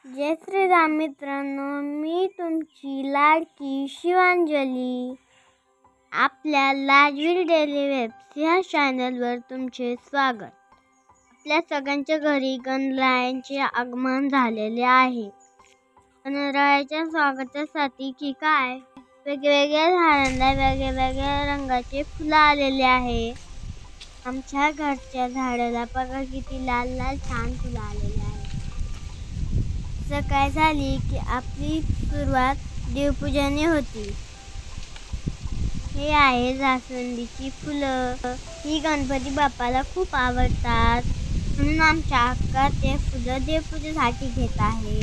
जय श्रीराम मित्रांनो, मी तुमची लाडकी शिवांजली आपल्या लाजवीर डेली वेब्स ह्या चॅनलवर तुमचे स्वागत। आपल्या सगळ्यांच्या घरी गणरायाचे आगमन झालेले आहे। गणरायाच्या स्वागतासाठी की काय वेगवेगळ्या झाडांना वेगवेगळ्या रंगाचे फुलं आलेले आहे। आमच्या घरच्या झाडाला बघा किती लाल लाल छान फुलं आलेले आहे। सकाळ झाली की आपली सुरुवात देवपूजनाने होती। हे आहे जास्वंदीची फुलं। ही गणपती बाप्पाला खूप आवडतात, म्हणून आमच्या अक्का ते फुलं देवपूजेसाठी घेत आहे।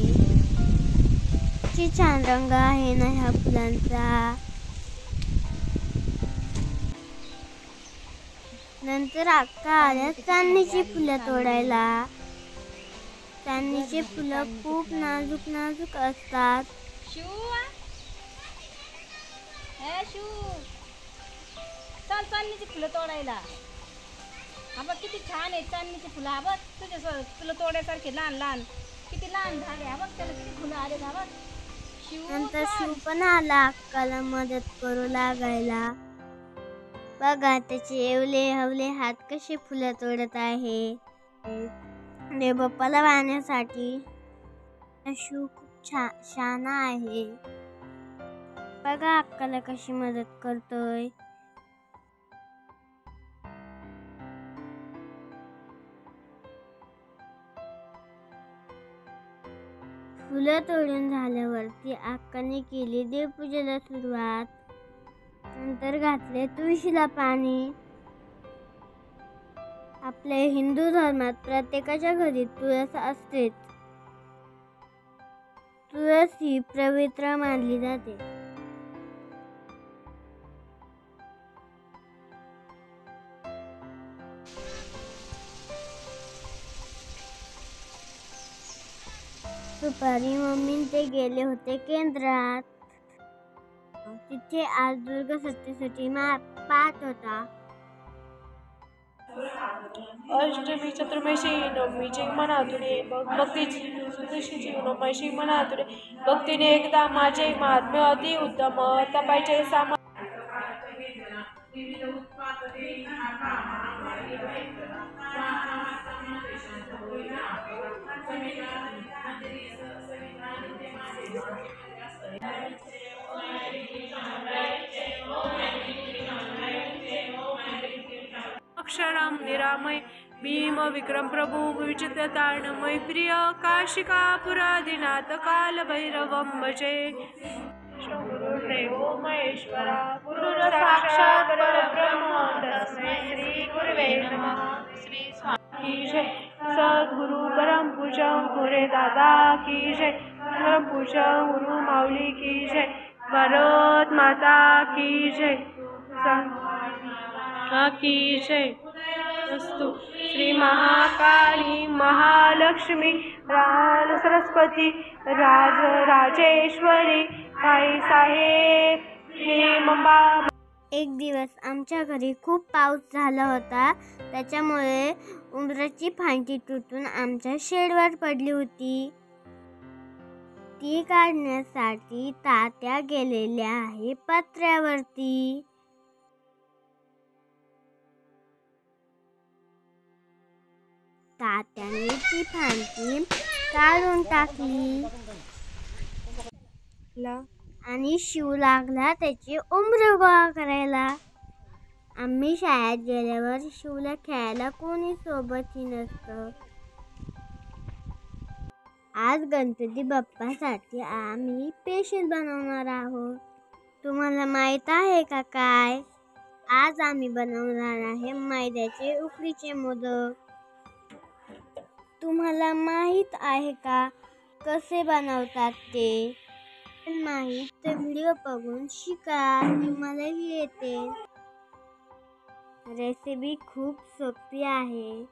किती छान रंग आहे ना ह्या फुलांचा। नंतर अक्का आल्या चांदणीची फुलं तोडायला। चांदणीचे फुलं खूप नाजूक नाजूक असतात। चल चांदणीची फुलं तोडायला। हा बघ किती छान आहे चांदणीची फुलं। हा बघ तुझ्या फुलं तोडायसारखे लहान लहान किती लहान झाले। हा बघ त्याला किती फुलं आले। हा बघ नंतर शिव पण आला अक्काला मदत करू लागायला। बघा त्याचे एवले हवले हात कसे फुलं तोडत आहे। देव बाप्पाला वाहण्यासाठी शिव खूप शहाणा आहे। बघा अक्काला कशी मदत करतोय। फुलं तोडून झाल्यावरती अक्काने केली देवपूजेला सुरुवात। नंतर घातले तुळशीला पाणी। आपल्या हिंदू धर्मात प्रत्येकाच्या घरी तुळस असतेच। तुळस ही पवित्र मानली जाते। दुपारी मम्मी ते गेले होते केंद्रात। तिथे आज दुर्गा सप्तशती पाहत होता। अष्टमी चतुर्दशी नवमीची मनातुरे भक्तीची चतुर्दशीची नवमीची मनातुरे भक्तीने एकदा माझे महात्म्य अति उत्तम तपायचे सामा अक्षरम निरामय भीम विक्रम प्रभु विचित्र तारणमय प्रिय काशिकापुरादिनाथ काल भैरवं भजे। गुरुर्देवो महेश्वरा गुरुर्साक्षात् परब्रह्म तस्मै श्री गुरवे नमः। श्री स्वामी की जय। सद्गुरु परम पूज्य गोरे दादा की जय। परम पूज्य गुरु माऊली की जय। भारत माता की जय। की जय अस्तु। श्री महाकाली महालक्ष्मी राज सरस्वती राज राजेश्वरी आई साहेब हेमंबा। एक दिवस आमच्या घरी खूप पाऊस झाला होता। त्याच्यामुळे उंबराची फांदी तुटून आमच्या शेडवर पडली होती। ती काढण्यासाठी तात्या गेलेल्या आहे पत्र्यावरती। तात्याने ती फांदी काढून टाकली आणि शिव लागला त्याची उंबर गोळा करायला। आम्ही शाळेत गेल्यावर शिवला खेळायला कोणी सोबतही नसतं। आज गणपती बाप्पासाठी आम्ही स्पेशल बनवणार आहोत। तुम्हाला माहित आहे का काय? आज आम्ही बनवणार आहे मैद्याचे उकडीचे मोदक। तुम्हाला माहित आहे का कसे बनवतात ते? माहित तर व्हिडिओ बघून शिका, तुम्हालाही येते। रेसिपी खूप सोपी आहे।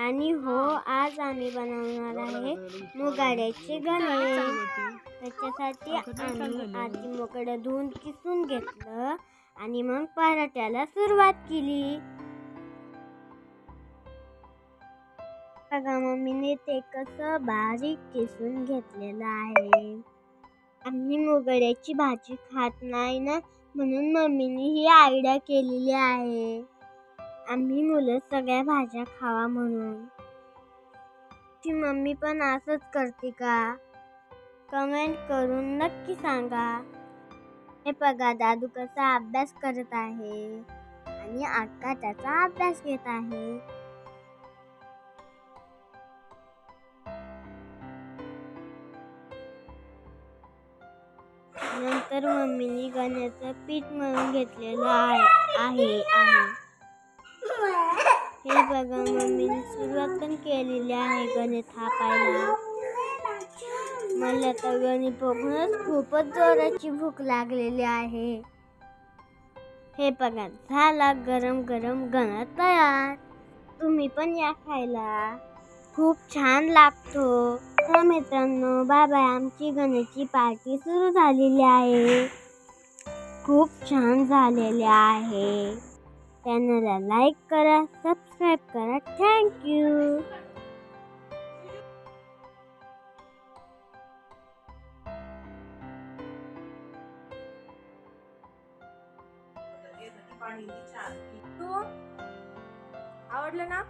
आणि हो, आज आम्ही बनवणार आहे मुगाड्याचे गणे। त्याच्यासाठी आम्ही आधी मुगाड धुवून किसून घेतलं आणि मग पराठ्याला सुरुवात केली। बघा मम्मीने ते कसं बारीक किसून घेतलेलं आहे. आम्ही मुगड्याची भाजी खात नाही ना, म्हणून मम्मीने ही आयडिया केलेली आहे. आम्ही मुलं सगळ्या भाज्या खावा म्हणून. ती मम्मी पण असंच करते का? कमेंट करून नक्की सांगा. हे बघा दादू कसा अभ्यास करत आहे आणि आक्का त्याचा अभ्यास घेत आहे. नंतर मम्मीने गण्याचं पीठ मळून घेतलेलं आहे. हे बघा मम्मीने सुरुवात पण केलेली आहे गणे थापायला. मला तर गणे बघूनच खूपच जोराची भूक लागलेली आहे. हे बघा झाला गरम गरम गणा तयार. तुम्ही पण या खायला, खूप छान लागतो. तर मित्रांनो बाय बाय. आमची गण्याची पार्टी सुरू झालेली आहे. खूप छान झालेली आहे. चॅनलला लाईक करा, सबस्क्राईब करा. थँक्यू. आवडलं ना?